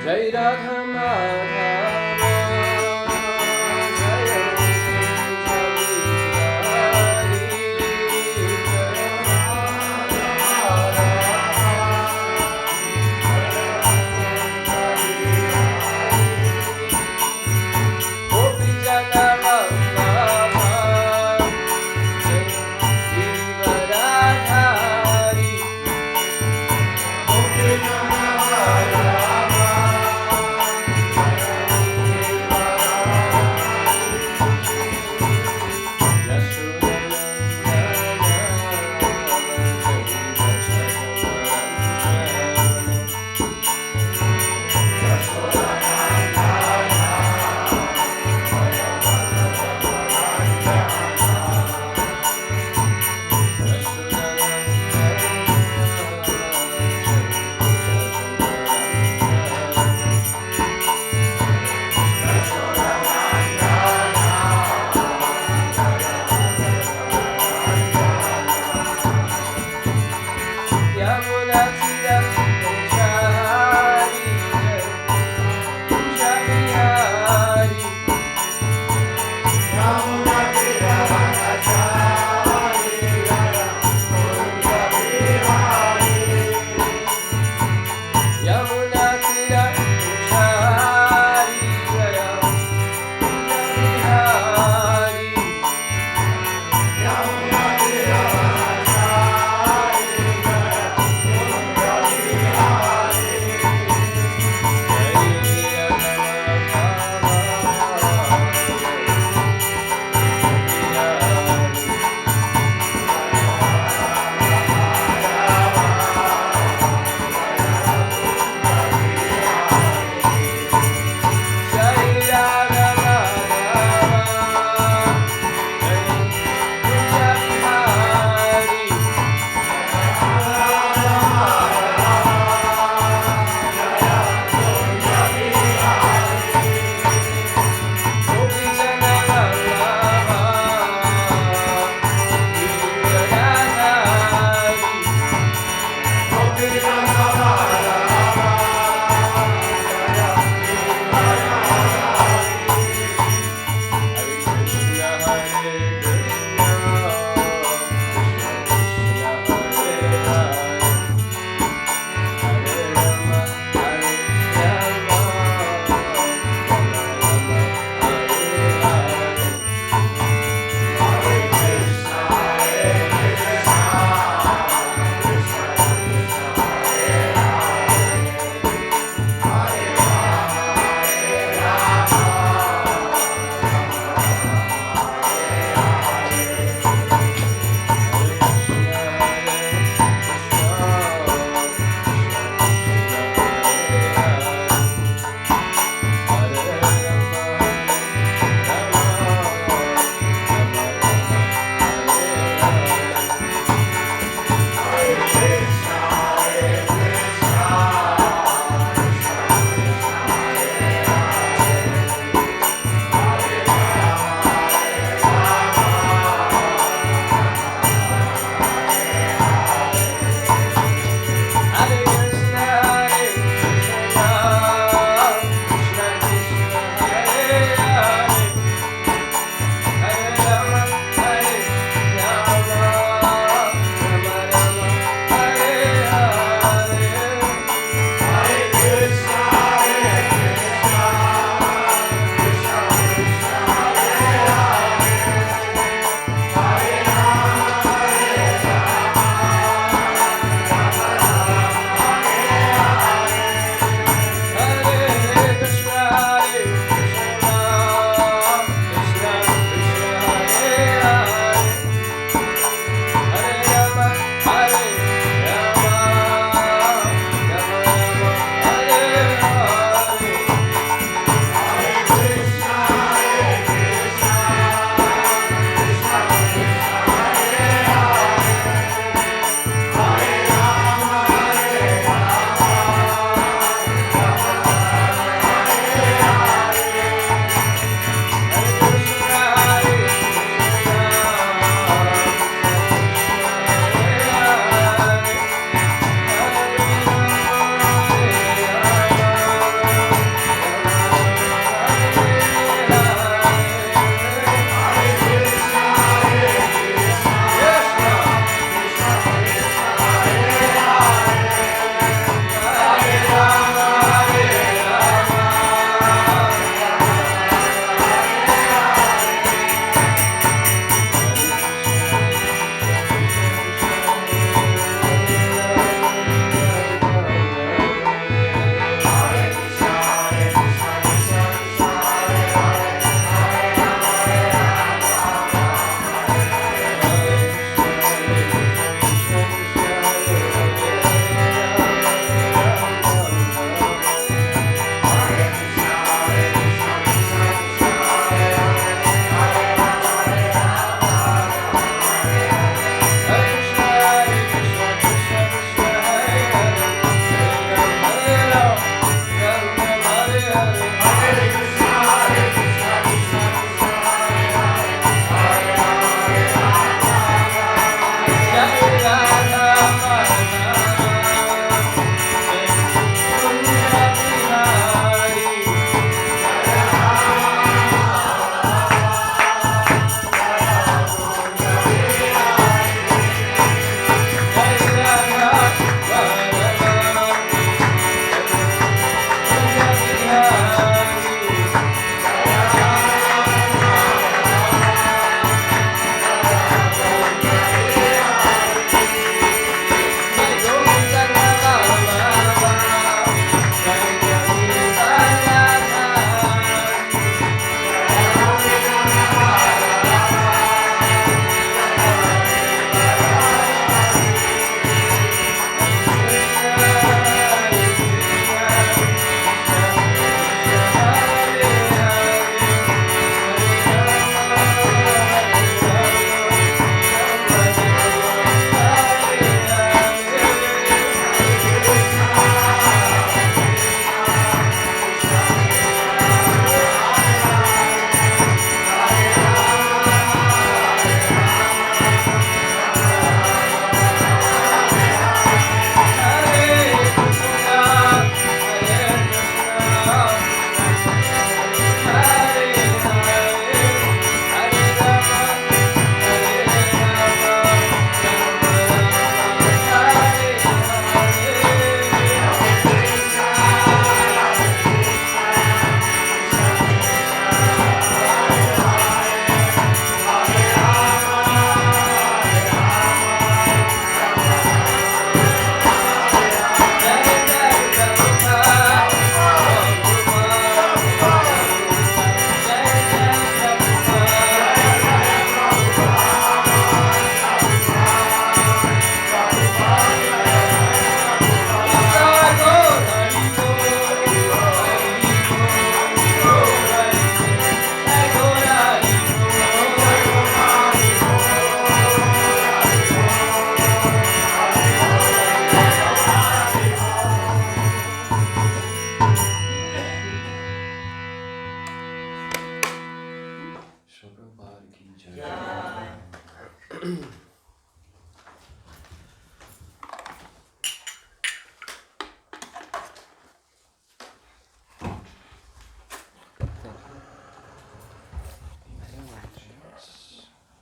Jai Radha Madhava Jai Hari Gopi Jana Vallabha Jai Shiva Radhari Gopi Jana Vallabha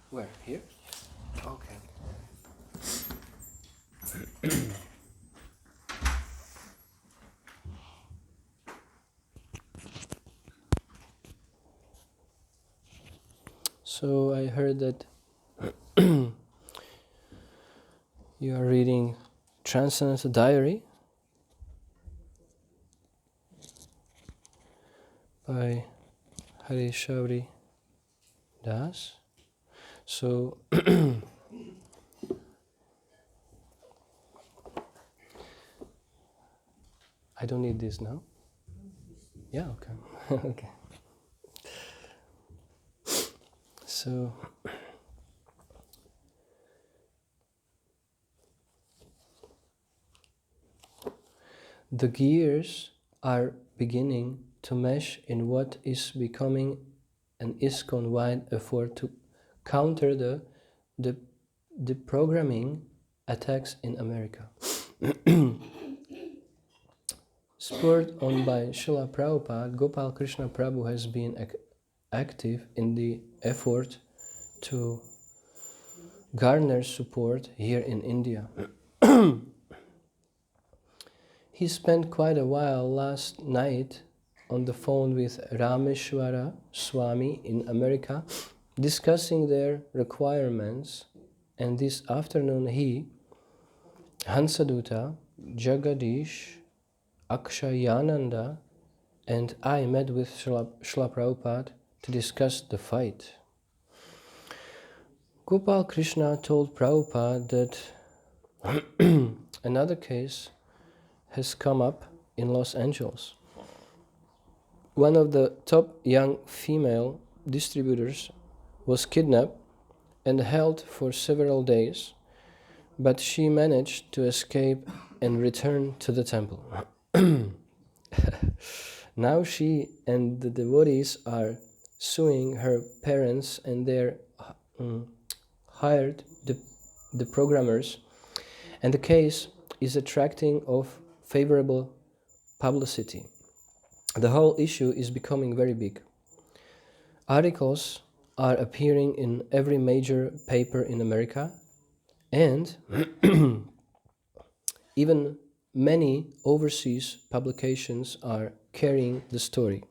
Where? Here? Okay. So I heard that you are reading Transcendental Diary by Hari Shauri Das. So I don't need this now. Yeah, okay. Okay. So the gears are beginning to mesh in what is becoming an ISKCON-wide effort to counter the programming attacks in America. Spurred on by Srila Prabhupada, Gopal Krishna Prabhu has been active in the effort to garner support here in India. He spent quite a while last night on the phone with Rameshwara Swami in America, discussing their requirements, and this afternoon he, Hansaduta, Jagadish, Akshayananda, and I met with Srila Prabhupada to discuss the fight. Gopal Krishna told Prabhupada that another case has come up in Los Angeles. One of the top young female distributors was kidnapped and held for several days, but she managed to escape and return to the temple. Now she and the devotees are suing her parents and their hired the programmers, and the case is attracting of favorable publicity. The whole issue is becoming very big. Articles are appearing in every major paper in America, and even many overseas publications are carrying the story.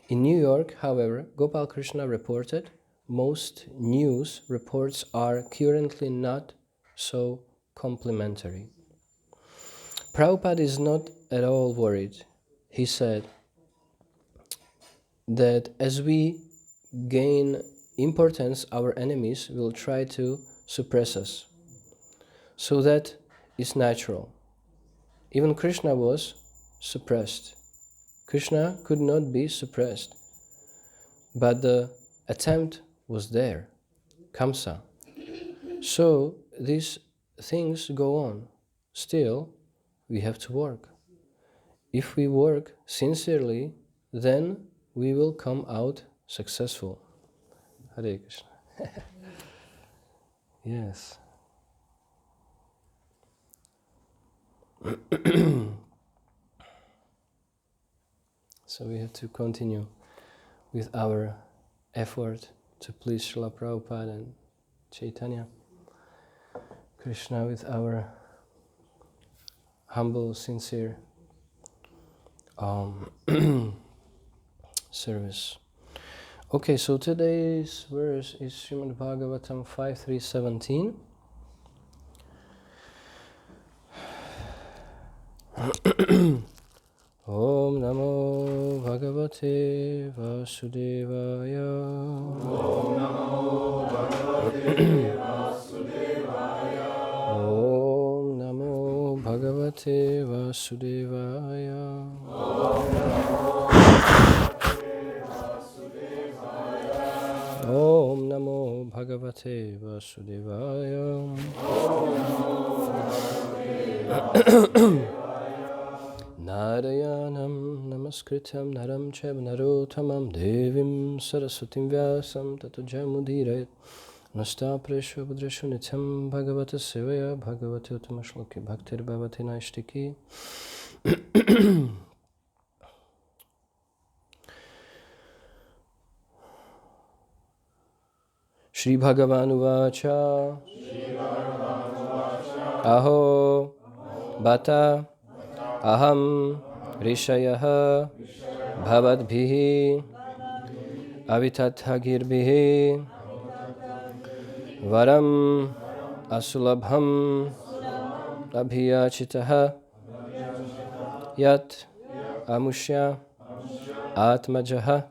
In New York, however, Gopal Krishna reported, most news reports are currently not so complimentary. Prabhupada is not at all worried. He said that as we gain importance, our enemies will try to suppress us. So that is natural. Even Krishna was suppressed. Krishna could not be suppressed. But the attempt was there, Kamsa. So these things go on. Still, we have to work. If we work sincerely, then we will come out successful. Hare Krishna. Yes. So we have to continue with our effort to please Srila Prabhupada and Chaitanya Krishna with our humble, sincere service. Okay, so today's verse is Srimad Bhagavatam 5.3.17. Om Namo Bhagavate Vasudevaya. Om Namo Bhagavate Vasudevaya. Om Namo Bhagavate Vasudevaya. Om Namo Bhagavate Vasudevaya. Narayanam Namaskritam Naram Chaiva Narotamam Devim Saraswatim Vyasam Tato Jamudire Nasta presho budreshu nityam bhagavata sevaya bhagavati utamashloki bhaktir bhavati naishtiki. Shri Bhagavan Uvacha Aho Bata Aham Rishayaha Bhavadbhihi Avitathagirbihi Varam Asulabham Abhiyachitaha Yat Amushya Atmajaha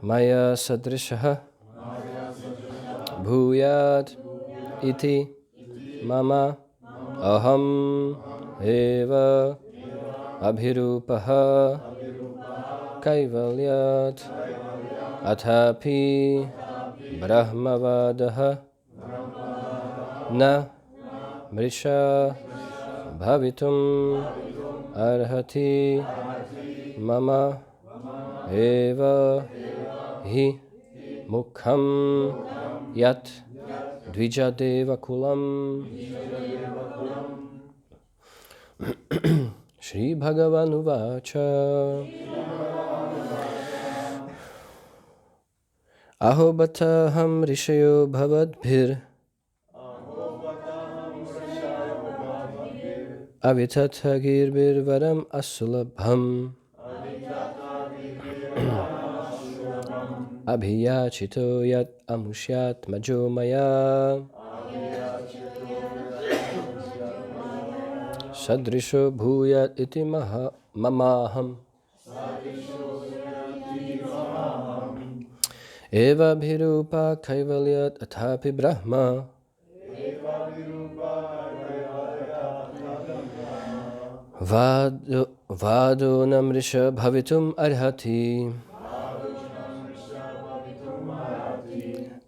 Maya Sadrishaha Bhuyat Iti Mama Aham Eva Abhirupaha Kaivalyat Athapi Brahmavadaha Na Mrisha Bhavitum Arhati Mama Eva Hi Mukham Yat Dvijadeva Kulam. Shri Bhagavan Uvacha Aho Bataham Rishayo Bhavadbhir Avitathagir Varam Asulabham Abhiyachito Yat Amushyat Majomaya Sadrisho Bhuyat Iti Mamaham Eva Bhirupa Kaivalyat Athapi Brahma Vado Namrisha Bhavitum Arhati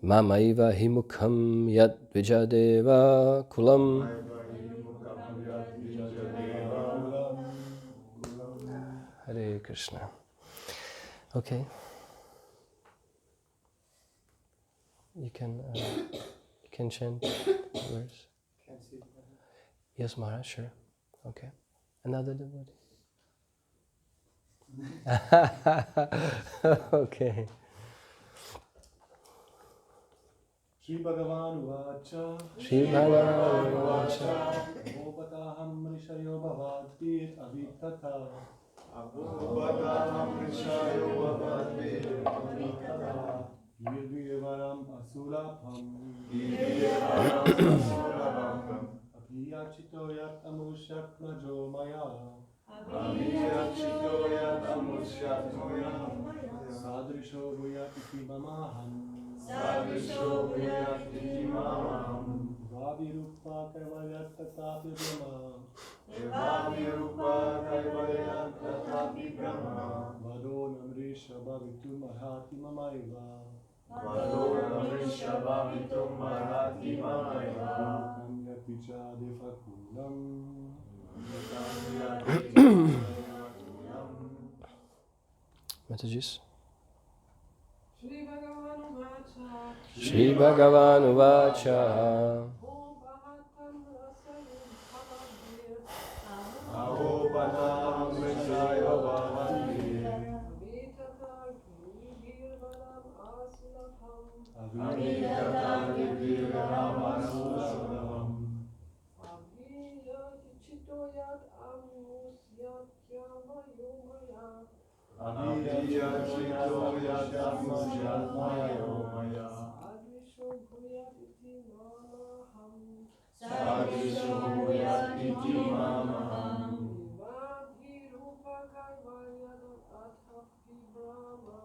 Mamaiva Himukham Yat Vijadeva Kulam. Hare Krishna. Okay. You can chant words. Yes, Maharaj, sure. Okay. Another devotee. Okay. Shri Bhagavan Uvacha Shri Bhagavan Uvacha Abhopataham Rishayo Bhavadbhir Avitata Abhopataham Rishayo Bhavadbhir Avitata Yirvivaram Asulabham Abhiyachito Yat Amushyak Majomaya Abhiyachito Yat Amushyak Majomaya Sadrisho Bhuyat Iti Mamaham Sadrisho Bhuyat Iti Mamaham Vavirupa Kaivalyat Tatapi Brahma Vavirupa Kaivalyat Tatapi Brahma Vado Namrisha Bhavitum Arhati Mamaiva Vado Namrisha Bhavitum Arhati Mamaiva Mukam Yat Vichadeva Kulam Messages. Shri Bhagavan Uvacha Shri Bhagavan Uvacha Ahopatam Rishayo Bhavadbhir Avitata Girgiram Asulabham Abhiyachito Yat Amushyak Majomaya Sadrisho Bhuyat Iti Mamaham Vavirupa Kaivalyat Tatapi Brahma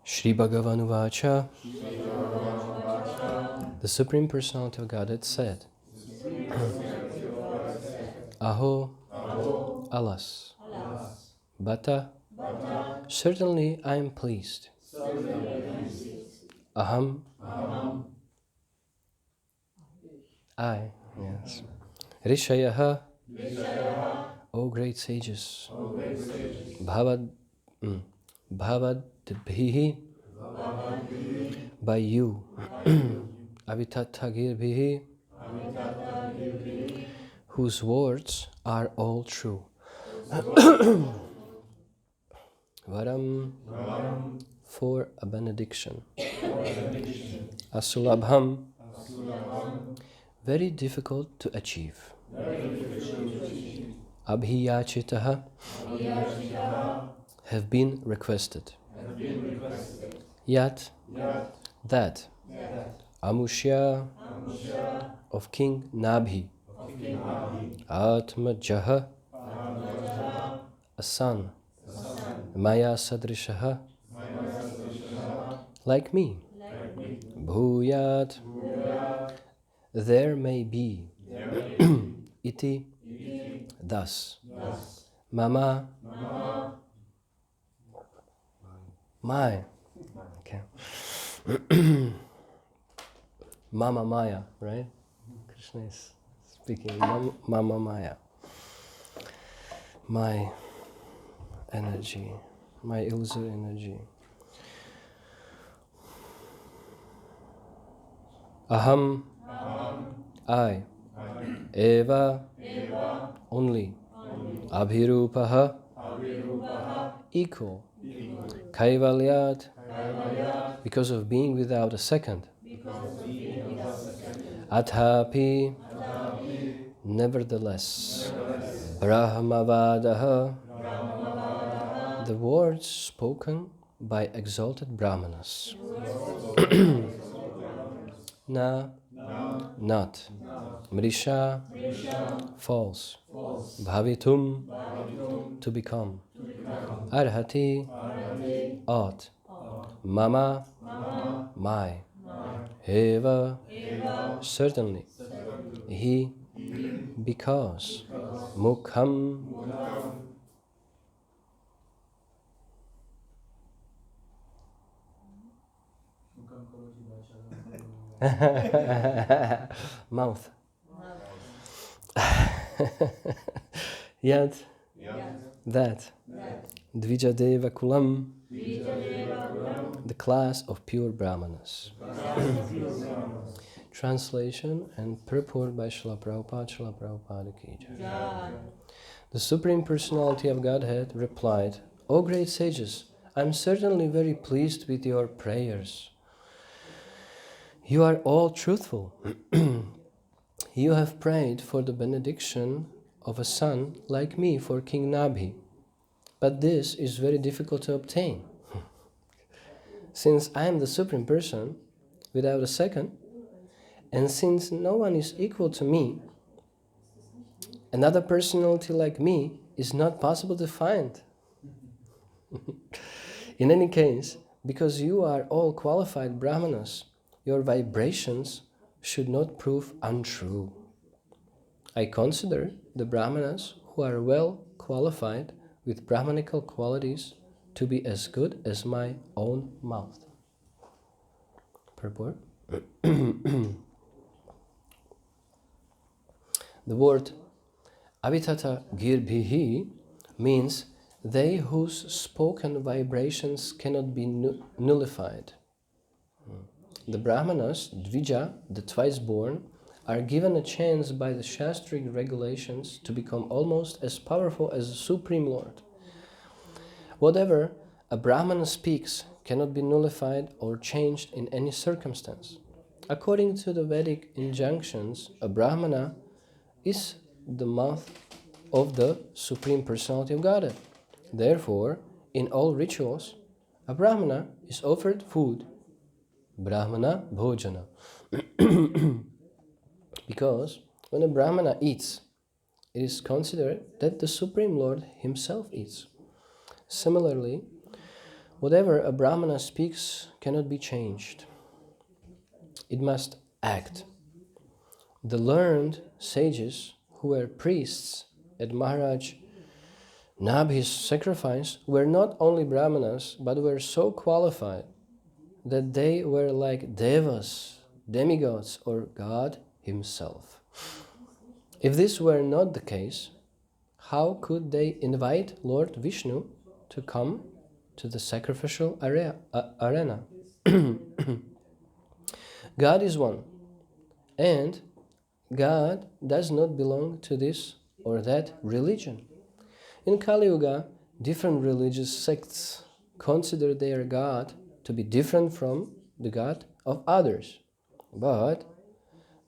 Shri Bhagavan Uvacha. The Supreme Personality of Godhead said, Aho Alas. Alas. Bata. Bata. Certainly I am pleased. Aham. Aham. I. Yes. Rishayaha. Vishayaha. O great sages. O great sages. Bhavad. Bhavadbhihi. Bhavadbhihi. By you. Avitattagirbihi. Avitattagirbihi. Whose words are all true. Varam. Varam. For a benediction. For benediction. Asulabham. Asulabham. Very difficult to achieve. Very difficult to achieve. Abhiyachitaha. Abhiyachitaha. Have been requested. Have been requested. Yat. Yat. That. That. Amushya. Amusha. Of King Nabhi. Of King Nabhi. Atmajaha. Atmajaha. A son. The son. Maya sadrishaha. Maya sadrishaha. Like me. Like me. Bhuyat. Bhuyat. There may be. There may be. Iti. Iti. Thus. Thus. Mama. Mama. My. Okay. Mama Maya, right? Krishna is speaking. Mama Maya. My energy. My illusory energy. Aham. Aham. I. I. Eva. Eva. Only. Only. Abhirupaha. Avirupaha. Equal. Equal. Kaivalyat. Kaivalyat. Because of being without a second. Because of being without a second. Athapi. Tatapi. Nevertheless. Nevertheless. Brahmavadaha. Brahmavadaha. The words spoken by exalted Brahmanas. Na. Na. Not. Na. Mrisha. Risha. False. False. Bhavitum. Bhavitum. To become. To become. Arhati. Arhati. Ought. Ought. Mama. Mama. My. My. Eva. Eva. Certainly. Certainly. He. He. Because. Because. Mukham. Mukam. Mouth. Yet. Yat. That. That. Dvijadeva Kulam. Vijayadeva Kulam. The class of pure Brahmanas. Translation and purport by Srila Prabhupada, Srila Prabhupada Ki Jai. The Supreme Personality of Godhead replied, O great sages, I am certainly very pleased with your prayers. You are all truthful. You have prayed for the benediction of a son like me for King Nabhi. But this is very difficult to obtain. Since I am the Supreme Person, without a second, and since no one is equal to me, another personality like me is not possible to find. In any case, because you are all qualified Brahmanas, your vibrations should not prove untrue. I consider the Brahmanas who are well qualified with Brahmanical qualities to be as good as my own mouth. Purport. The word avitata girbhihi means they whose spoken vibrations cannot be nullified. The Brahmanas, Dvija, the twice-born, are given a chance by the Shastric regulations to become almost as powerful as the Supreme Lord. Whatever a Brahmana speaks cannot be nullified or changed in any circumstance. According to the Vedic injunctions, a Brahmana is the mouth of the Supreme Personality of Godhead. Therefore, in all rituals, a Brahmana is offered food. Brahmana bhojana. Because when a Brahmana eats, it is considered that the Supreme Lord himself eats. Similarly, whatever a Brahmana speaks cannot be changed. It must act. The learned sages who were priests at Maharaj Nabhi's sacrifice were not only brahmanas, but were so qualified that they were like devas, demigods, or God himself. If this were not the case, how could they invite Lord Vishnu to come to the sacrificial arena? God is one, and God does not belong to this or that religion. In Kali Yuga, different religious sects consider their God to be different from the God of others. But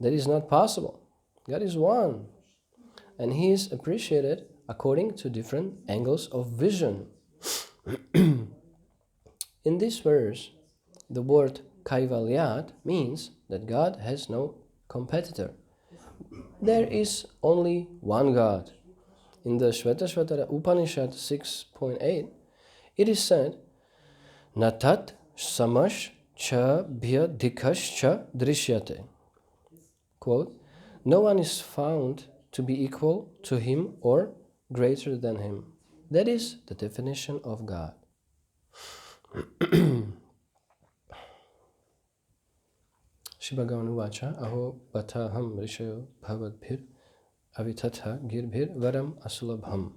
that is not possible. God is one, and He is appreciated according to different angles of vision. In this verse, the word Kaivalyat means that God has no competitor. There is only one God. In the Shvetashvatara Upanishad 6.8, it is said, Natat samash cha bhyadhikash cha drishyate. Quote, no one is found to be equal to him or greater than him. That is the definition of God. Shri Bhagavan Uvacha, Aho Bataham Rishayo Bhavadbhir Avitatha Girbhir Varam Asulabham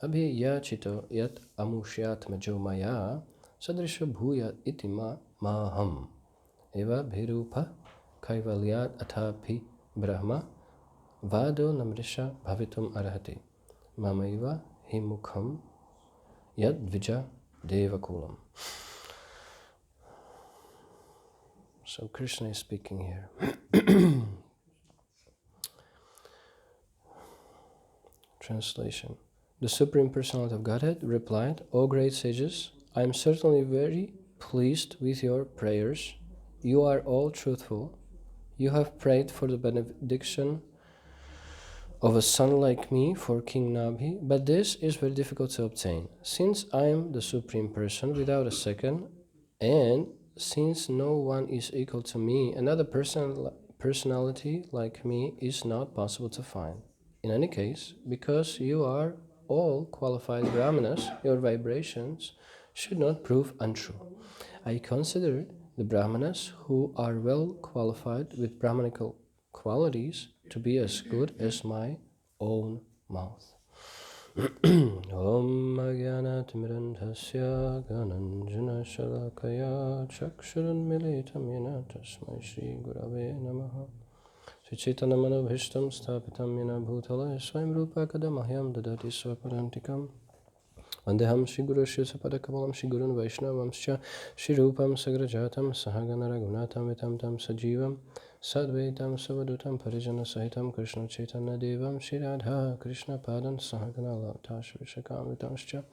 Abhiyachito Yat Amushyat Majomaya Sadrisha Bhuyat Itima Maham Eva Bhirupa Kaivalyat Athapi Brahma Vado Namrisha Bhavitum Arhati Mamaiva Himukham Yad Vija Devakulam. So Krishna is speaking here. Translation. The Supreme Personality of Godhead replied, O great sages, I am certainly very pleased with your prayers. You are all truthful. You have prayed for the benediction of a son like me for King Nabhi, but this is very difficult to obtain. Since I am the Supreme Person without a second, and since no one is equal to me, another personality like me is not possible to find. In any case, because you are all qualified brahmanas, your vibrations should not prove untrue. I consider the brahmanas who are well qualified with brahmanical qualities to be as good as my own mouth. Om Agyanat Mirandhasya Gananjana Shalakaya Chakshurun Militam Yena Tasmai Shri Gurave Namaha Sri Chaitanya Manobhishtam Sthapitam Yena Bhutala Swayam Rupa Kadamahyam Dadati Swaparantikam Vandeham Shri Guru Shri Sapadakamalam Shri Gurun Vaishnavamscha Shri Rupam Sagrajatam Sahagana Raghunatam Vitam Tam Sajivam Sadvaitam Savadutam Parijana Sahitam Krishna Chaitanya Devam Shri Radha Krishna Padan Sahagana Lavta Shvishakam Vitamscha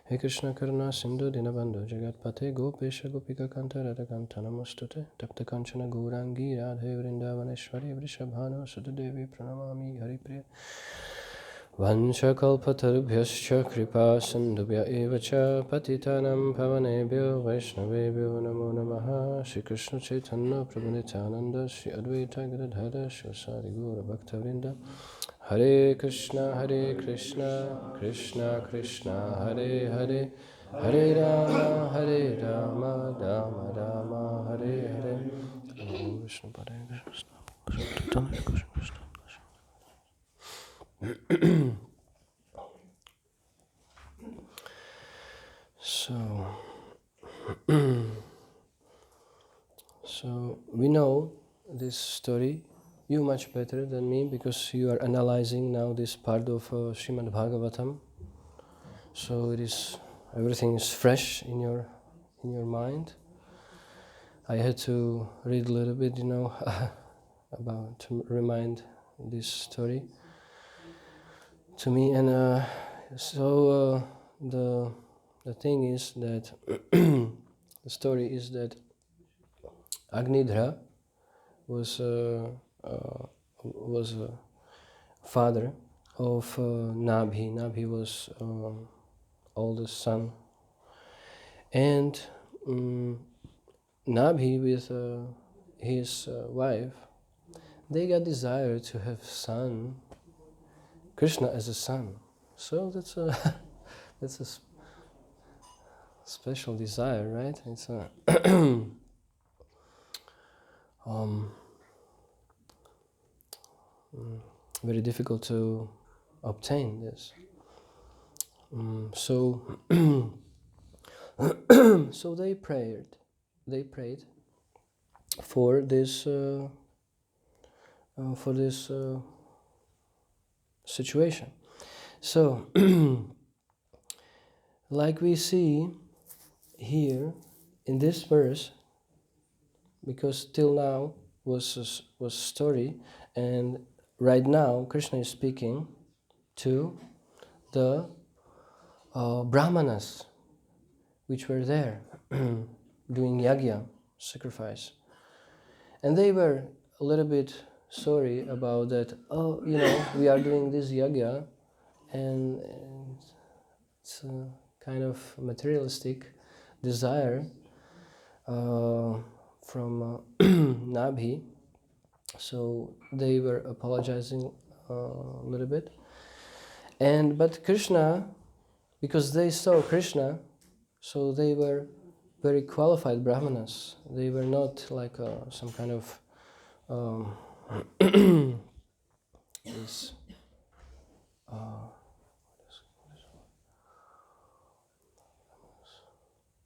He Krishna Karuna Sindhu Dinabandhu Jagat Pate Gopesha Gopika Kanta Radhakanta Namostute Tapta Kanchana Gaurangi Radhe Vrindavaneshwari Vrishabhanu Sudadevi Pranamami Haripriya Vanchakalpatarubhyascha kripa sindhubhya evacha patitanam pavanebhyo vaishnavebhyo namo namaha Shri Krishna Chaitanya Prabhu Nityananda Shri Advaita Gadadhara Shri Sari Gaura Bhaktavrinda Hare Krishna Krishna Krishna Hare Hare Hare Rama Rama Rama Hare Hare Om Vishnu Padaya Krishna So we know this story, you much better than me, because you are analyzing now this part of Srimad Bhagavatam. So everything is fresh in your mind. I had to read a little bit, to remind this story to me, and the thing is that the story is that Agnidhra was a father of Nabhi. Nabhi was oldest son, and Nabhi with his wife, they got desire to have son, Krishna as a son. So that's It's a special desire, right? It's a very difficult to obtain this. So so they prayed. They prayed for this situation. So, like we see here in this verse, because till now was story, and right now Krishna is speaking to the brahmanas which were there doing yagya, sacrifice, and they were a little bit sorry about that. Oh, we are doing this yagya, and it's a kind of materialistic desire from Nabhi. So they were apologizing a little bit. But Krishna, because they saw Krishna, so they were very qualified brahmanas. They were not like some kind of this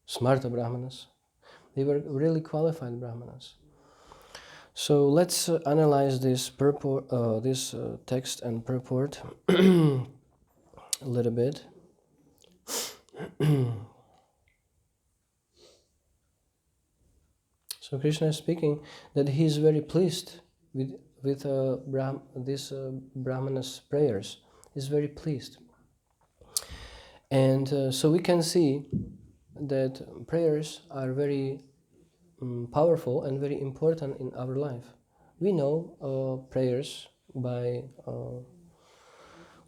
smarta brahmanas. They were really qualified brahmanas. So let's analyze this text and purport a little bit. So Krishna is speaking that he is very pleased with this brahmanas' prayers. He's very pleased, and so we can see that prayers are very powerful and very important in our life. We know prayers by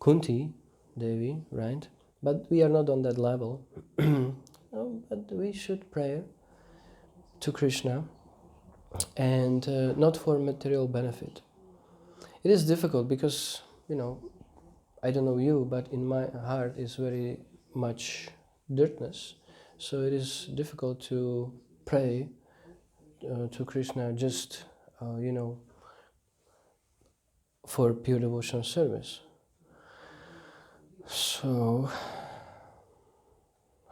Kunti Devi, right? But we are not on that level. No, but we should pray to Krishna, and not for material benefit. It is difficult because, I don't know you, but in my heart is very much dirtness. So it is difficult to pray to Krishna just, for pure devotional service. So,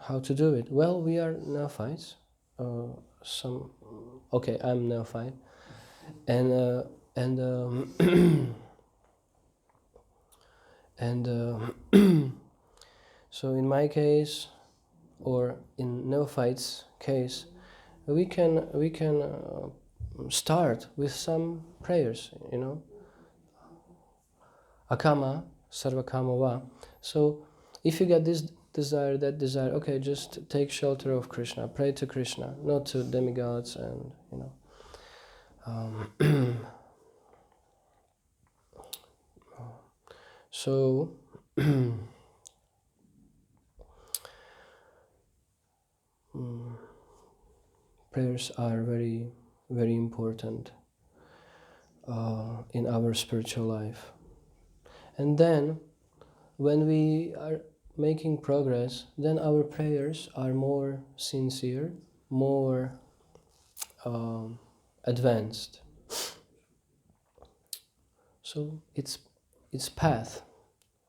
how to do it? Well, we are neophytes. I'm neophyte, and so in my case, or in neophyte's case, we can start with some prayers, akama sarvakama va. So if you get this desire, that desire, okay, just take shelter of Krishna, pray to Krishna, not to demigods, and so prayers are very, very important in our spiritual life. And then when we are making progress, then our prayers are more sincere, more advanced. So it's path.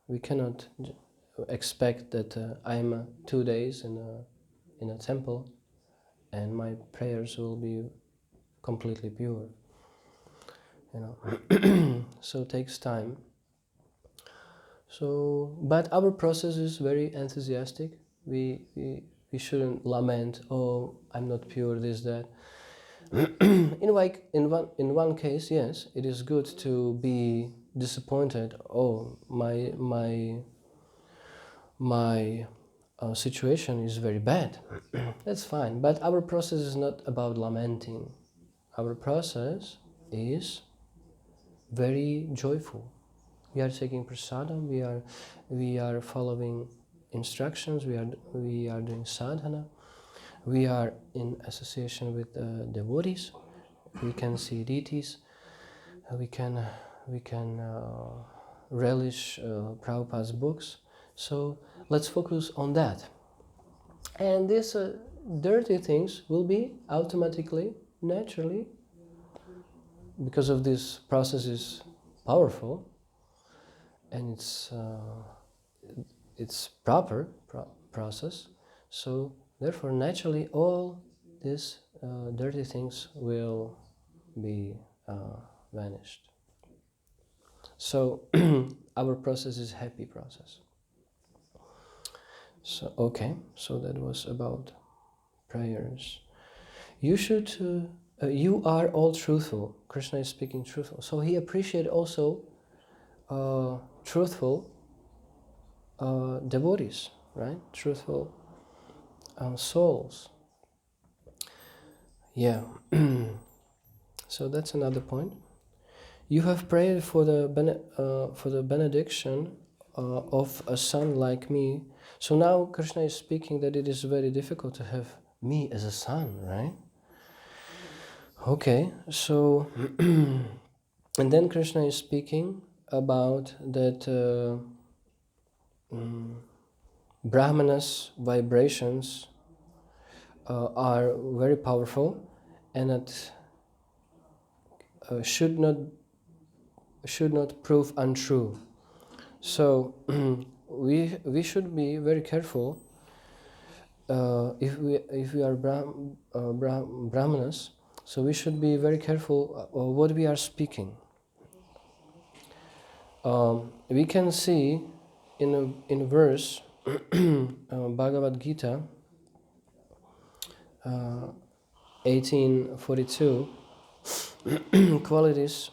We cannot expect that I'm 2 days in a temple and my prayers will be completely pure. So it takes time. So, but our process is very enthusiastic. We shouldn't lament, oh, I'm not pure, this, that. in one case, yes, it is good to be disappointed. Oh, my situation is very bad. That's fine. But our process is not about lamenting. Our process is very joyful. We are taking prasadam. We are following instructions. We are doing sadhana. We are in association with devotees. We can see deities. We can relish Prabhupada's books. So let's focus on that. And these dirty things will be automatically, naturally, because of this process is powerful and it's proper process. So therefore, naturally, all these dirty things will be vanished. So our process is happy process. So okay, so that was about prayers. You should. You are all truthful. Krishna is speaking truthful. So he appreciates also truthful devotees, right? Truthful souls. Yeah. So that's another point. You have prayed for the benediction of a son like me. So now Krishna is speaking that it is very difficult to have me as a son, right? Okay, so and then Krishna is speaking about that Brahmanas' vibrations are very powerful and that should not prove untrue. So we should be very careful if we are Brahmanas. So we should be very careful what we are speaking. We can see in a verse Bhagavad Gita 1842 qualities,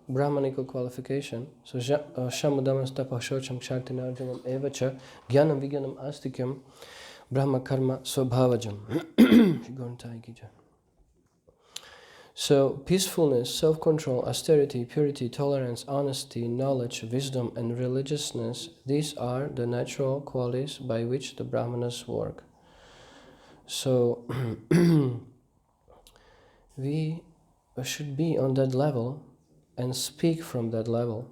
Brahmanical qualification. So Shamudamas tapashocham kshartinarjanam evacha jnanam vigyanam astikyam brahma karma swabhavajam. So peacefulness, self-control, austerity, purity, tolerance, honesty, knowledge, wisdom and religiousness, these are the natural qualities by which the Brahmanas work. So we should be on that level and speak from that level.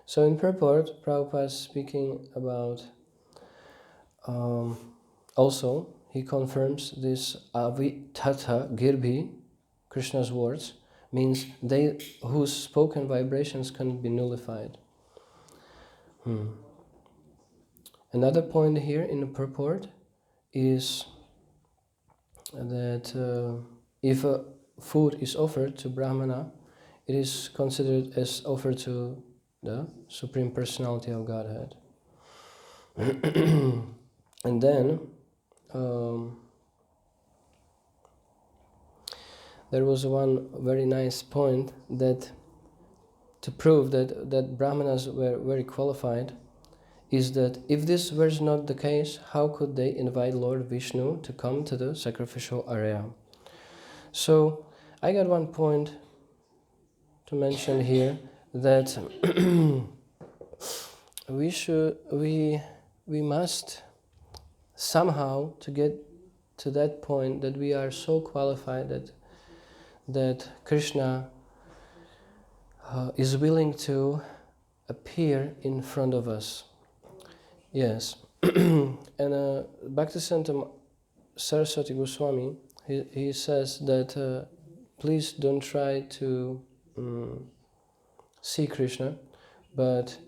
So in purport, Prabhupada is speaking about also he confirms this avitata girbhi, Krishna's words, means they whose spoken vibrations cannot be nullified. Another point here in the purport is that if a food is offered to Brahmana, it is considered as offered to the Supreme Personality of Godhead. And then there was one very nice point that to prove that Brahmanas were very qualified is that if this was not the case, how could they invite Lord Vishnu to come to the sacrificial area? So I got one point to mention here, that we must somehow to get to that point that we are so qualified that Krishna is willing to appear in front of us. Yes. And Bhakti Zentrum Saraswati Goswami, he says that please don't try to see Krishna, but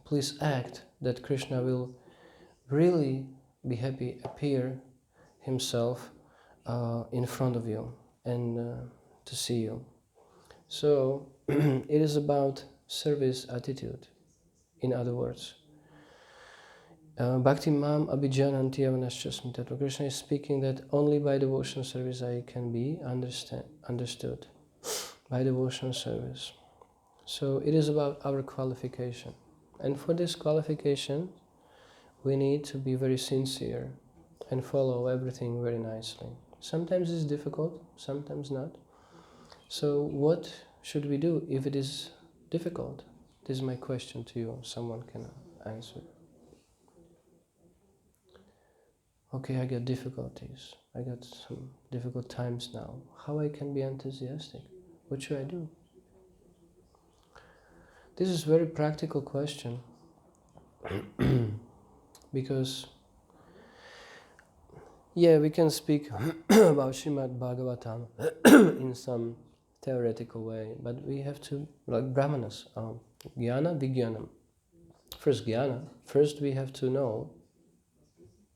please act that Krishna will really be happy, appear himself in front of you and to see you. So it is about service attitude, in other words. Bhakti mam abhijananti avanaschasmita. Krishna is speaking that only by devotional service I can be understood. By devotional service. So it is about our qualification. And for this qualification, we need to be very sincere and follow everything very nicely. Sometimes it's difficult, sometimes not. So what should we do if it is difficult? This is my question to you. Someone can answer. Okay, I get difficulties. I got some difficult times now. How I can be enthusiastic? What should I do? This is a very practical question because, yeah, we can speak about Srimad Bhagavatam in some theoretical way, but we have to, like Brahmanas, Jnana Vijnanam. First Jnana, first we have to know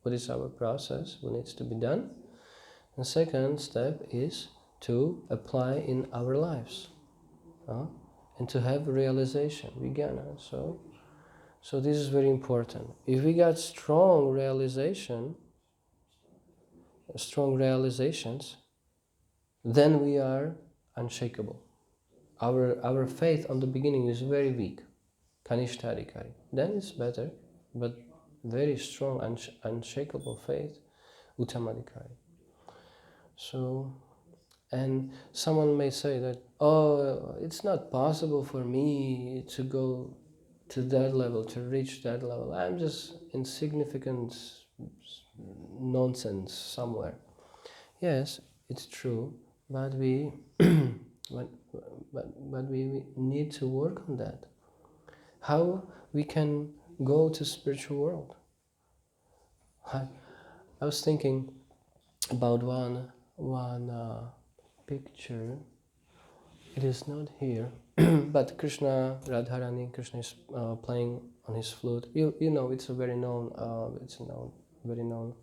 what is our process, what needs to be done. And second step is to apply in our lives and to have realization, Vijnana. So this is very important. If we got strong realizations, then we are unshakable. Our faith on the beginning is very weak, Kanishtadikari. Then it's better, but very strong, unshakable faith, Uttamadikari. So, and someone may say that, oh, it's not possible for me to go to that level, to reach that level. I'm just insignificant nonsense somewhere. Yes, it's true, but we, but we need to work on that. How we can go to spiritual world? I was thinking about one picture. It is not here, but Krishna, Radharani, Krishna is playing on his flute. You know, it's a very known, very known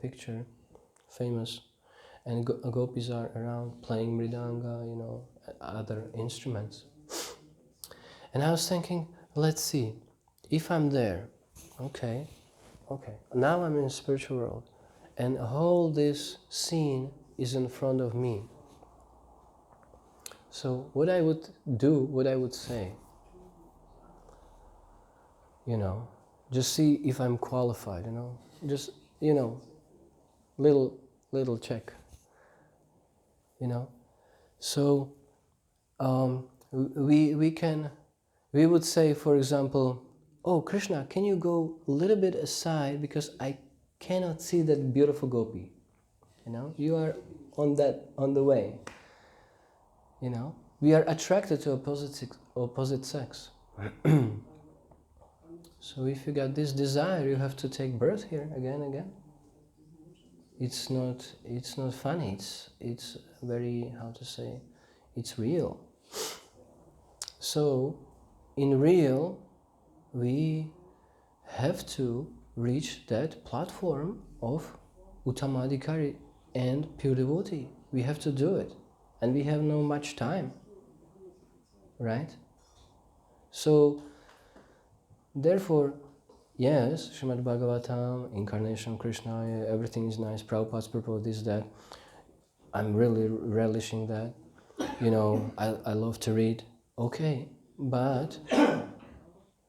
picture, famous, and gopis are around playing mridanga, you know, other instruments. And I was thinking, let's see, if I'm there, okay, now I'm in the spiritual world, and all this scene is in front of me. So what I would do, what I would say, you know, just see if I'm qualified, you know, just, you know, little check, you know. So we would say, for example, oh Krishna, can you go a little bit aside because I cannot see that beautiful gopi, you know, you are on the way, you know. We are attracted to opposite sex. So if you got this desire, you have to take birth here again and again. It's not funny. It's very, how to say, it's real. So in real, we have to reach that platform of Uttamadikari and pure devotee. We have to do it, and we have no much time, right? So therefore, yes, Srimad Bhagavatam, incarnation, Krishna, everything is nice, Prabhupada's purport, this, that. I'm really relishing that. You know, I love to read. Okay, but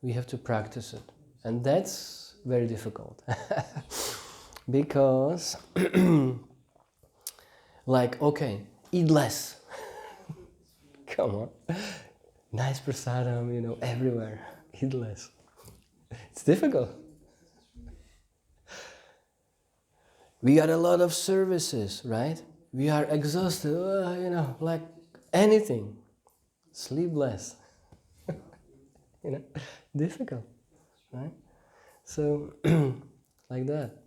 we have to practice it. And that's very difficult. Because, like, okay, eat less. Come on. Nice prasadam, you know, everywhere. Eat less. It's difficult. We got a lot of services, right? We are exhausted, you know, like anything. Sleep less. You know, difficult, right? So, like that.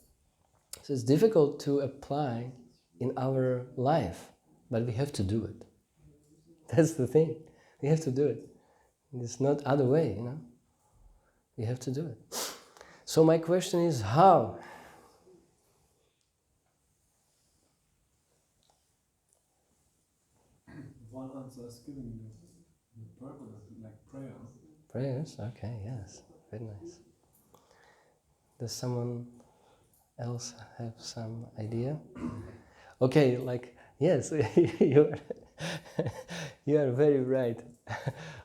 So it's difficult to apply in our life, but we have to do it. That's the thing. We have to do it. There's not other way, you know. We have to do it. So my question is, how? One answer is giving the purpose, like prayer. Prayers? Okay, yes. Very nice. Does someone else have some idea? Okay, like, yes, you are very right.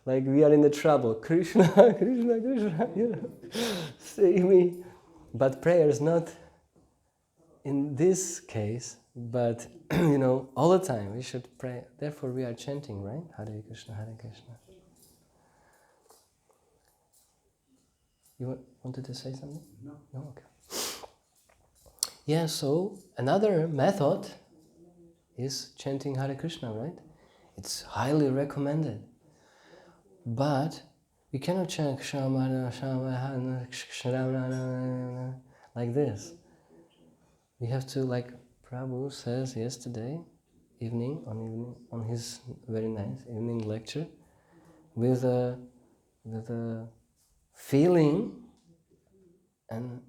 Like we are in the trouble. Krishna, Krishna, Krishna, you know, save me. But prayer is not in this case, but you know, all the time we should pray. Therefore we are chanting, right? Hare Krishna, Hare Krishna. You wanted to say something? No. No? Okay. Yeah, so another method is chanting Hare Krishna, right? It's highly recommended. But we cannot chant like this. We have to, like Prabhu says yesterday evening on his very nice evening lecture, with a feeling and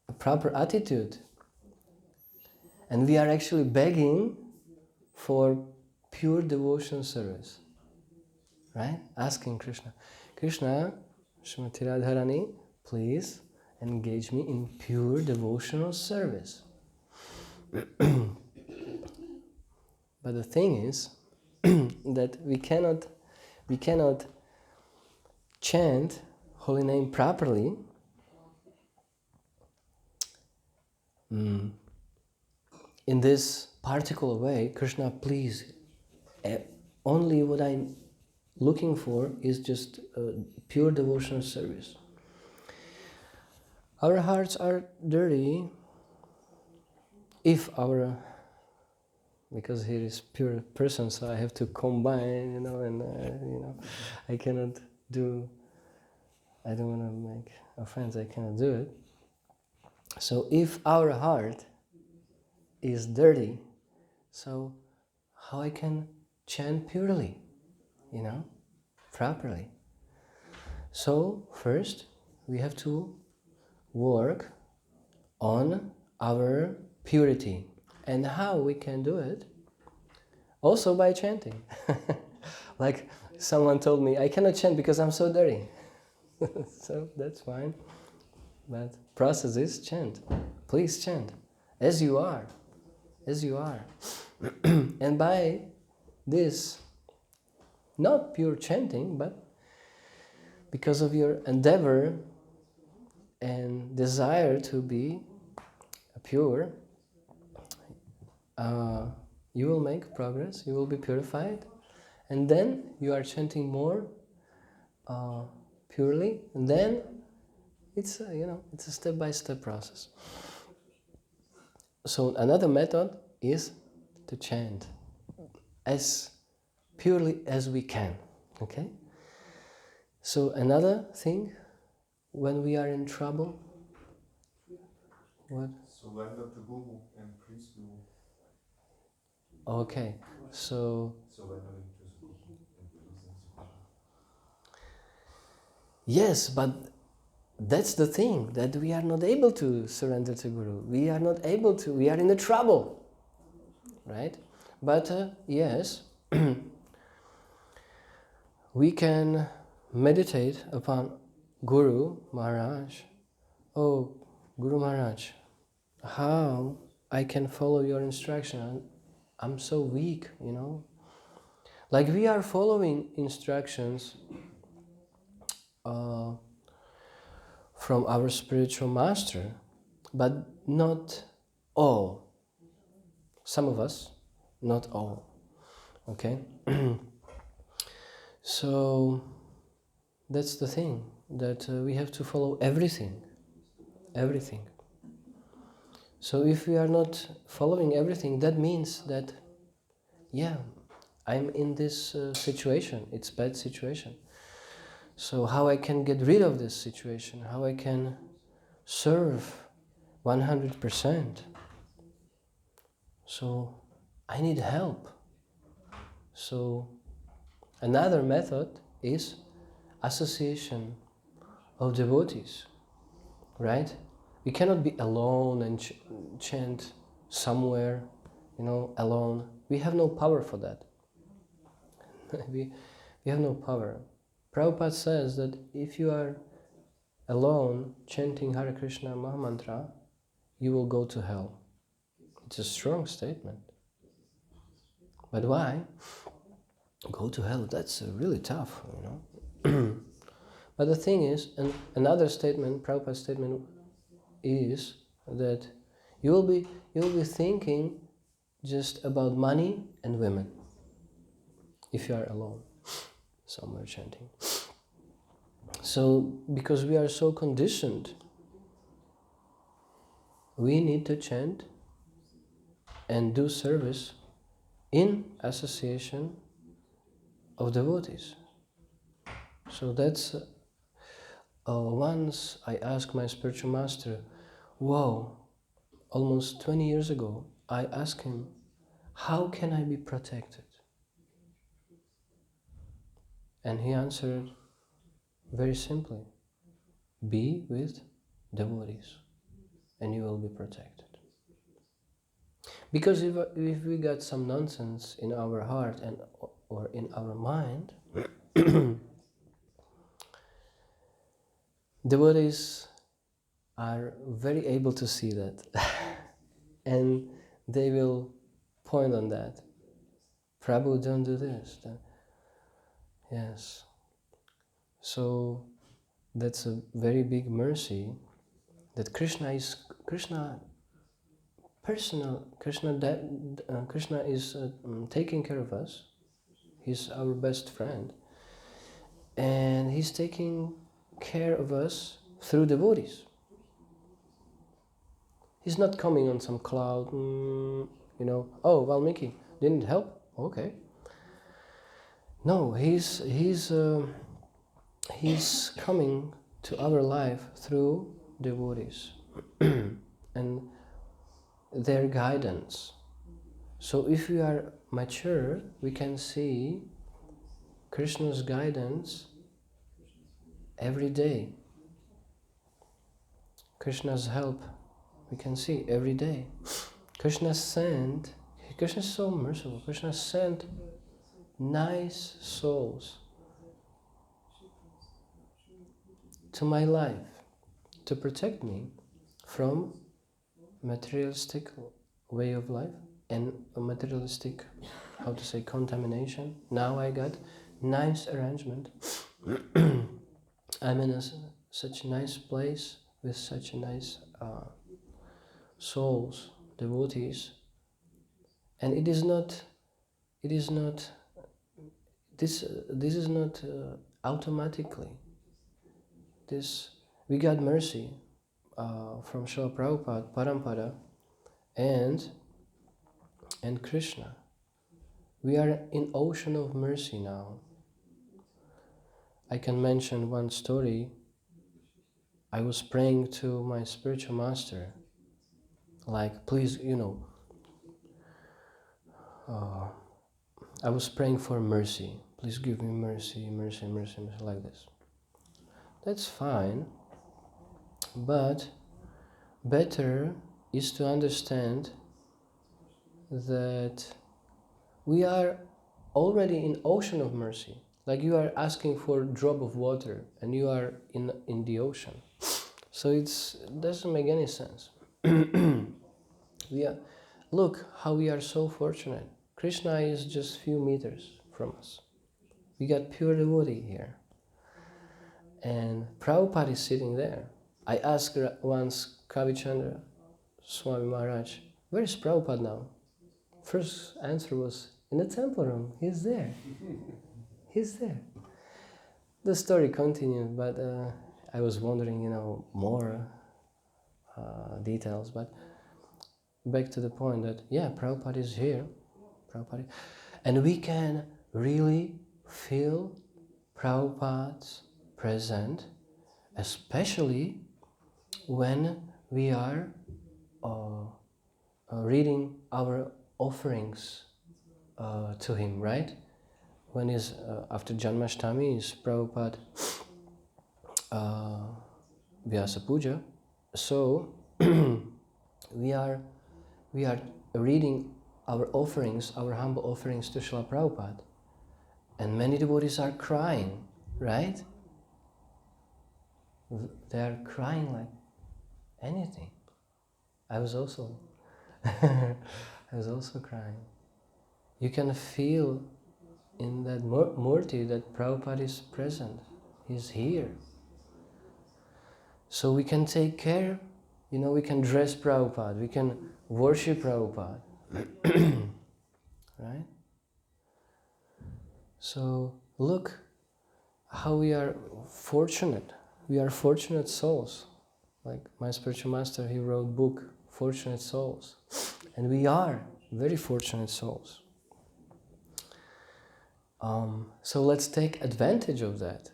a proper attitude. And we are actually begging for pure devotion service, right? Asking Krishna, Krishna, Srimati Radharani, please engage me in pure devotional service. But the thing is that we cannot chant holy name properly in this particular way. Krishna, please, only what I'm looking for is just pure devotional service. Our hearts are dirty if our, because here is pure person, so I have to combine, and I cannot do, I don't want to make offense, I cannot do it. So if our heart is dirty, so how I can chant purely, properly? So first we have to work on our purity. And how we can do it? Also by chanting. Like someone told me, I cannot chant because I'm so dirty. So that's fine. But process is chant. Please chant. As you are. As you are. And by this, not pure chanting, but because of your endeavor and desire to be pure, you will make progress, you will be purified, and then you are chanting more purely, and then it's a step-by-step process. So another method is to chant as purely as we can. Okay? So another thing, when we are in trouble, what? Surrender to Guru and please Guru. Okay, so Surrendering to the Guru and pleasing the Guru. yes, but that's the thing, that we are not able to surrender to Guru. We are not able to, we are in the trouble, right? But yes, we can meditate upon Guru Maharaj. Oh, Guru Maharaj, how I can follow your instruction? I'm so weak, Like we are following instructions from our spiritual master, but not all. Some of us, not all. Okay? So that's the thing, that we have to follow everything. Everything. So if we are not following everything, that means that, yeah, I'm in this situation, it's a bad situation. So how I can get rid of this situation, how I can serve 100%. So I need help. So another method is association of devotees, right? We cannot be alone and chant somewhere, alone. We have no power for that. we have no power. Prabhupada says that if you are alone chanting Hare Krishna Mahamantra, you will go to hell. It's a strong statement. But why? Go to hell, that's really tough, But the thing is, and another statement, Prabhupada's statement, is that you will be thinking just about money and women if you are alone somewhere chanting. So because we are so conditioned we need to chant and do service in association of devotees. So that's once I asked my spiritual master, wow, almost 20 years ago, I asked him, how can I be protected? And he answered very simply, be with devotees and you will be protected. Because if we got some nonsense in our heart and or in our mind, devotees are very able to see that and they will point on that. Prabhu, don't do this. Yes. So that's a very big mercy that Krishna is taking care of us. He's our best friend, and he's taking care of us through devotees. He's not coming on some cloud, oh, Valmiki didn't help, okay. No, he's coming to our life through devotees and their guidance. So if we are mature, we can see Krishna's guidance every day. Krishna's help we can see every day. Krishna is so merciful. Krishna sent nice souls to my life to protect me from materialistic way of life and a materialistic, contamination. Now I got nice arrangement. I'm in such a nice place with such a nice souls, devotees, and this is not automatically. We got mercy from Srila Prabhupada, Parampara, and Krishna. We are in ocean of mercy now. I can mention one story. I was praying to my spiritual master, like, please, I was praying for mercy. Please give me mercy, mercy, mercy, mercy, like this. That's fine, but better is to understand that we are already in ocean of mercy. Like you are asking for a drop of water and you are in the ocean. So it doesn't make any sense. Look how we are so fortunate. Krishna is just few meters from us. We got pure devotee here. And Prabhupada is sitting there. I asked once Kavichandra Swami Maharaj, where is Prabhupada now? First answer was, in the temple room. He's there. He's there. The story continued, but I was wondering, more details. But back to the point that, yeah, Prabhupada is here. And we can really feel Prabhupada's present, especially when we are reading our offerings to him, right? When is after Janmashtami is Prabhupada Vyasa Puja, so we are reading our offerings, our humble offerings to Srila Prabhupada, and many devotees are crying, right? They are crying like anything. I was also crying. You can feel in that murti that Prabhupada is present. He's here. So we can take care, we can dress Prabhupada, we can worship Prabhupada. Right? So look how we are fortunate. We are fortunate souls. Like my spiritual master, he wrote a book fortunate souls. And we are very fortunate souls. So let's take advantage of that.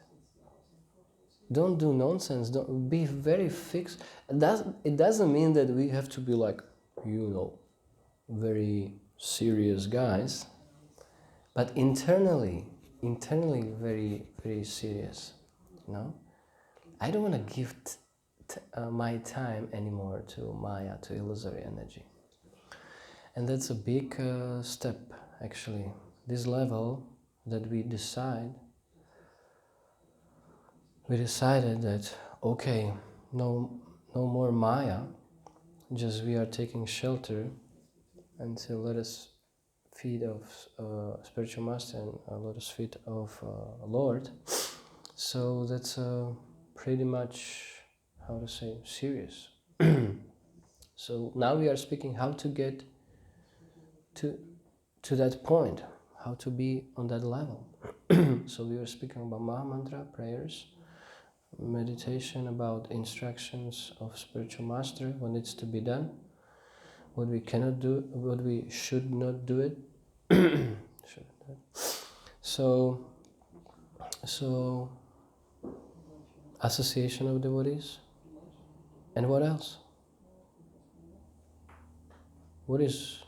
Don't do nonsense. Don't be very fixed. It doesn't mean that we have to be like, very serious guys, but internally very, very serious. I don't want to give my time anymore to Maya, to illusory energy. And that's a big step, actually. This level that we decided that, okay, no more Maya, just we are taking shelter until let us feet of spiritual master and lotus feet of Lord. So that's pretty much, how to say, serious. So now we are speaking how to get to that point, how to be on that level. So we were speaking about Maha Mantra, prayers, meditation, about instructions of spiritual master, what needs to be done, what we cannot do, what we should not do it. So association of devotees. And what else? What is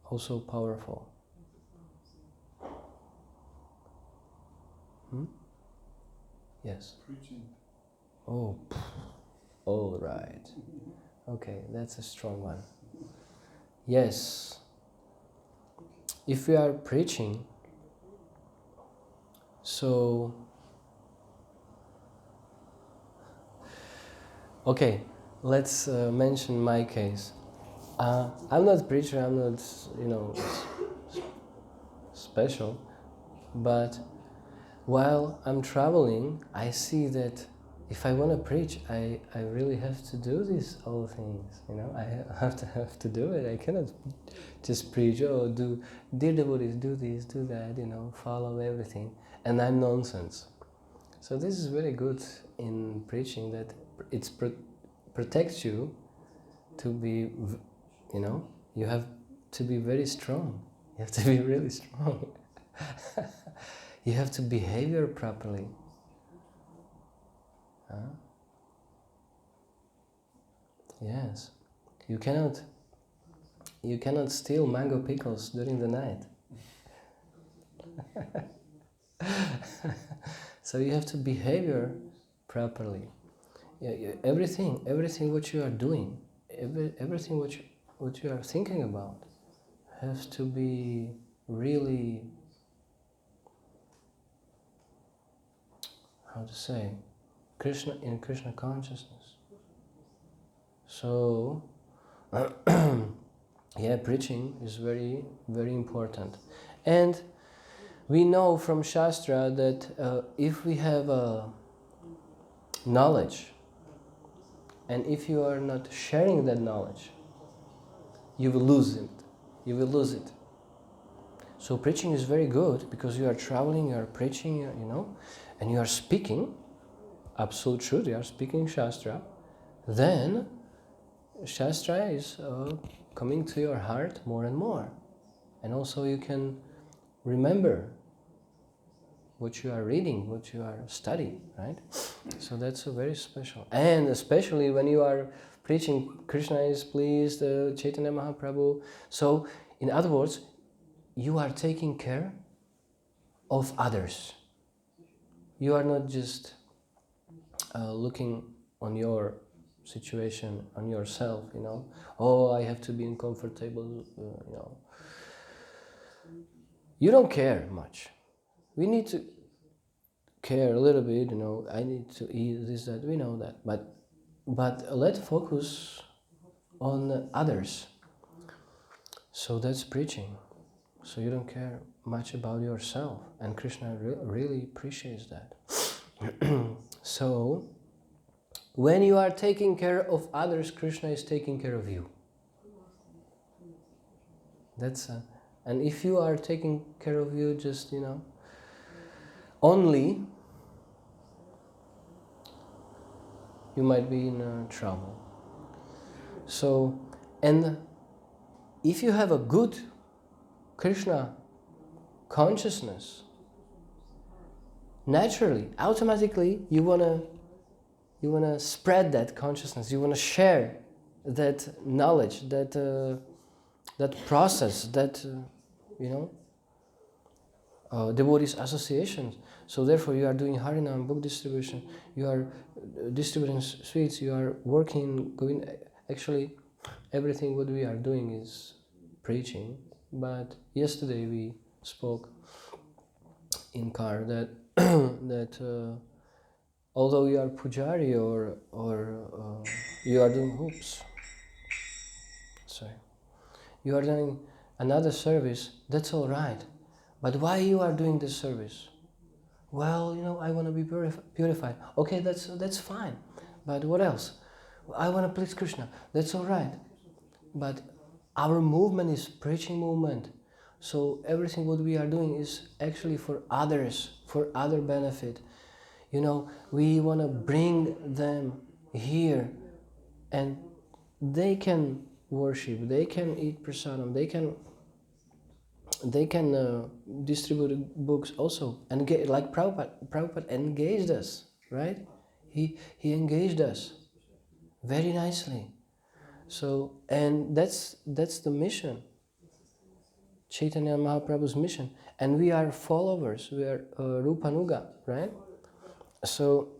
also powerful? Yes. Preaching. Oh, all right. Okay, that's a strong one. Yes. If we are preaching, so okay, let's mention my case. I'm not a preacher, I'm not, special, but while I'm traveling, I see that if I want to preach, I really have to do these all things, I have to do it. I cannot just preach, dear devotees, do this, do that, follow everything, and I'm nonsense. So this is very good in preaching, that it protects you to be, you have to be very strong. You have to be really strong. You have to behave properly. Yes. You cannot steal mango pickles during the night. So you have to behave properly. Everything what you are doing, everything what you are thinking about has to be really, how to say, in Krishna consciousness. So, preaching is very, very important. And we know from Shastra that if we have knowledge, and if you are not sharing that knowledge, you will lose it. You will lose it. So preaching is very good because you are traveling, you are preaching, and you are speaking absolute truth, you are speaking Shastra. Then Shastra is coming to your heart more and more. And also you can remember what you are reading, what you are studying, right? So that's a very special. And especially when you are preaching Krishna is pleased, Chaitanya Mahaprabhu. So, in other words, you are taking care of others. You are not just looking on your situation, on yourself, I have to be uncomfortable, You don't care much. We need to care a little bit, I need to eat this, that, we know that. But let's focus on others. So that's preaching. So you don't care much about yourself. And Krishna really appreciates that. So, when you are taking care of others, Krishna is taking care of you. And if you are taking care of you just, only, you might be in trouble. So, And if you have a good Krishna consciousness, naturally, automatically, you wanna spread that consciousness. You wanna share that knowledge, that process, that devotees associations. So therefore, you are doing Harinam book distribution. You are distributing sweets. You are working, going. Actually, everything what we are doing is preaching. But yesterday we spoke in car that that although you are pujari or you are doing you are doing another service, that's all right. But why you are doing this service? Well, I want to be purified. Okay, that's fine. But what else? I want to please Krishna. That's all right. But our movement is preaching movement. So everything what we are doing is actually for others, for other benefit. We want to bring them here, and they can worship, they can eat prasadam, they can distribute books also. And like Prabhupada engaged us, right? He engaged us very nicely. So, and that's the mission, Chaitanya Mahaprabhu's mission. And we are followers, we are Rupanuga, right? So,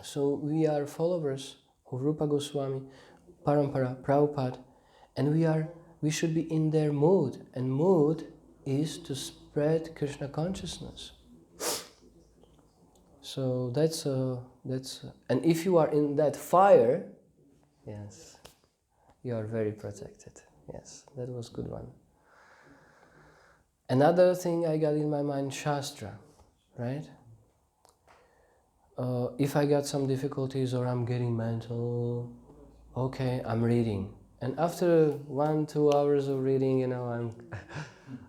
so we are followers of Rupa Goswami, Parampara, Prabhupada, and we should be in their mood, and mood is to spread Krishna consciousness. So that's and if you are in that fire, yes, you are very protected. Yes, that was a good one. Another thing I got in my mind, Shastra, right? If I got some difficulties or I'm getting mental, okay, I'm reading. And after 1-2 hours of reading,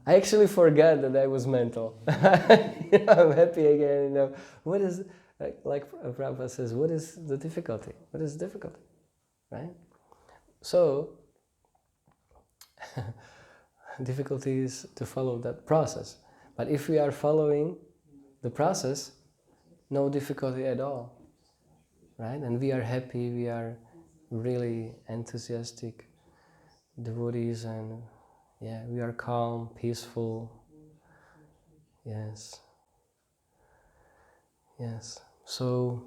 I actually forgot that I was mental. I'm happy again, What is, like Prabhupada says, what is the difficulty? What is difficult, right? So, difficulty is to follow that process. But if we are following the process, no difficulty at all, right? And we are happy, we are really enthusiastic devotees, and we are calm, peaceful. Yes. So,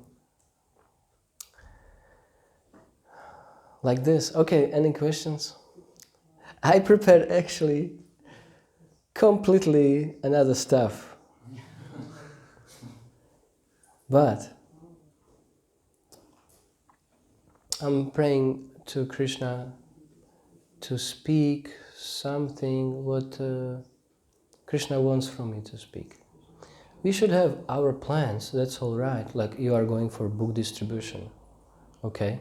like this. Okay, any questions? I prepared actually completely another stuff. But I'm praying to Krishna to speak something what Krishna wants from me to speak. We should have our plans, that's all right. Like you are going for book distribution, okay?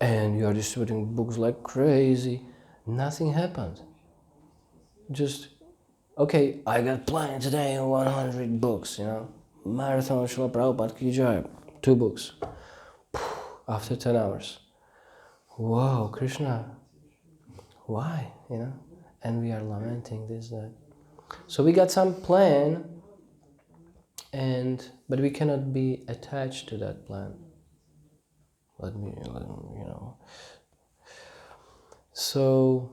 And you are distributing books like crazy. Nothing happened. Just, okay, I got planned today 100 books, Marathon Srila Prabhupada Ki Jai, 2 books. After 10 hours. Wow, Krishna, why? And we are lamenting this, that. So we got some plan, but we cannot be attached to that plan. Let me. So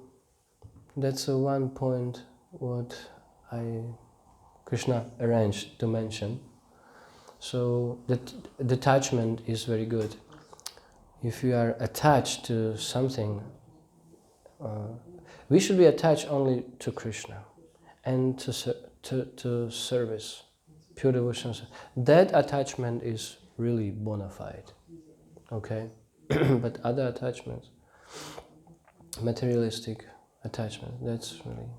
that's one point what Krishna arranged to mention. So that detachment is very good. If you are attached to something, we should be attached only to Krishna and to service, pure devotion. That attachment is really bona fide, okay? But other attachments, materialistic attachment, that's really,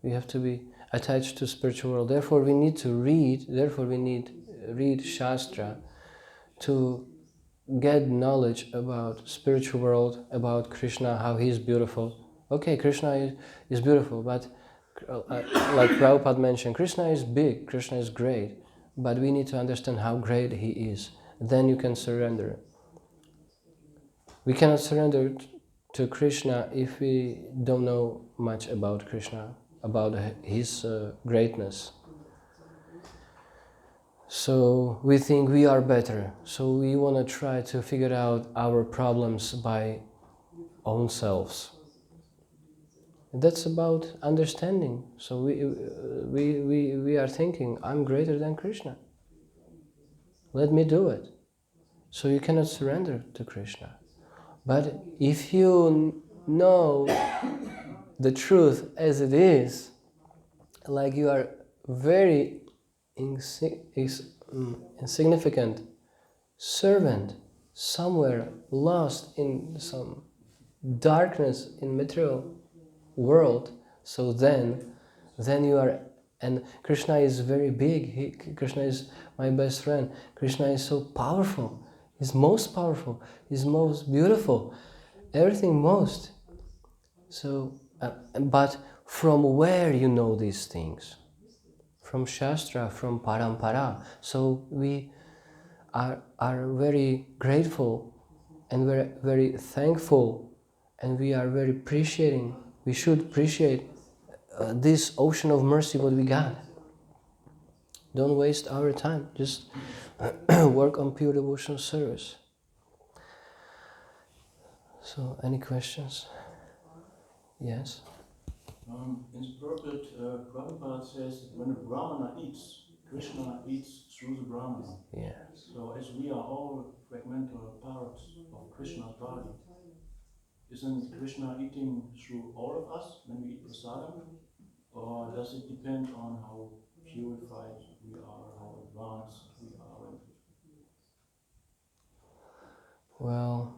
we have to be attached to spiritual world. Therefore we need to read Shastra to get knowledge about spiritual world, about Krishna, how he is beautiful. Okay, Krishna is beautiful, but like Prabhupada mentioned, Krishna is big, Krishna is great, but we need to understand how great he is. Then you can surrender. We cannot surrender to Krishna if we don't know much about Krishna, about his greatness. So we think we are better. So we want to try to figure out our problems by own selves. That's about understanding. So we are thinking, I'm greater than Krishna. Let me do it. So you cannot surrender to Krishna. But if you know the truth as it is, like you are very insignificant servant somewhere lost in some darkness in material world, so then you are, and Krishna is very big. Krishna is my best friend. Krishna is so powerful. He's most powerful. He's most beautiful. Everything most. So, but from where you know these things? From Shastra, from Parampara. So we are very grateful and very, very thankful, and we are very appreciating. We should appreciate this ocean of mercy what we got. Don't waste our time. Just work on pure devotional service. So, any questions? Yes? In the purport, Prabhupada says that when a Brahmana eats, Krishna eats through the Brahmana. Yeah. So as we are all fragmental parts of Krishna's body, isn't Krishna eating through all of us when we eat prasadam? Or does it depend on how purified we are, how advanced we are? Well,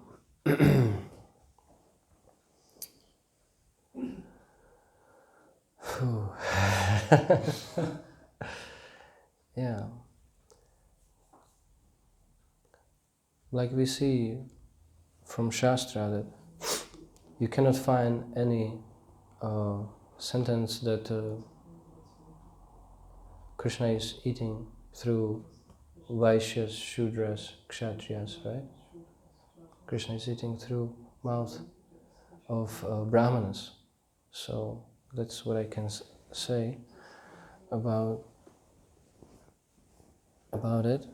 yeah. Like we see from Shastra that you cannot find any sentence that Krishna is eating through Vaishyas, Shudras, Kshatriyas, right? Krishna is eating through mouth of Brahmanas. So that's what I can say about it.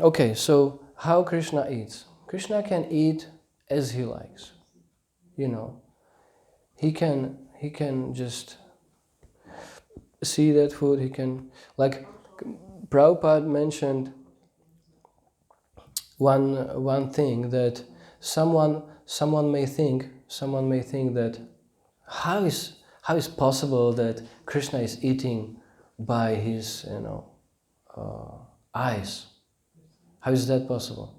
Okay, so how Krishna eats? Krishna can eat as he likes. You know, he can just see that food. He can, like Prabhupada mentioned one thing, that someone may think that how is possible that Krishna is eating by his eyes? How is that possible?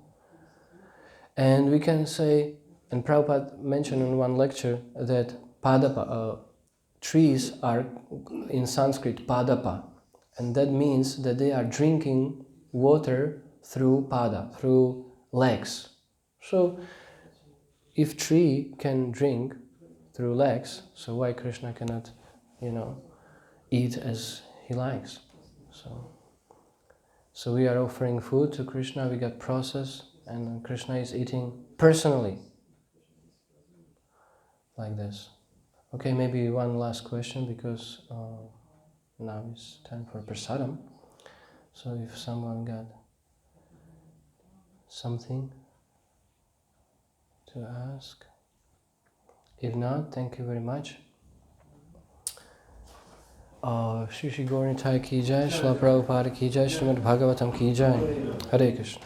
And we can say, and Prabhupada mentioned in one lecture that padapa, trees are in Sanskrit padapa, and that means that they are drinking water through pada, through legs. So if tree can drink through legs, so why Krishna cannot, eat as he likes? So we are offering food to Krishna, we got process, and Krishna is eating personally, like this. Okay, maybe one last question, because now it's time for prasadam. So if someone got something to ask. If not, thank you very much. Shri Shri Gauradesh ki jai, Srila Prabhupada ki jai, Srimad Bhagavatam ki jai. Hare Krishna.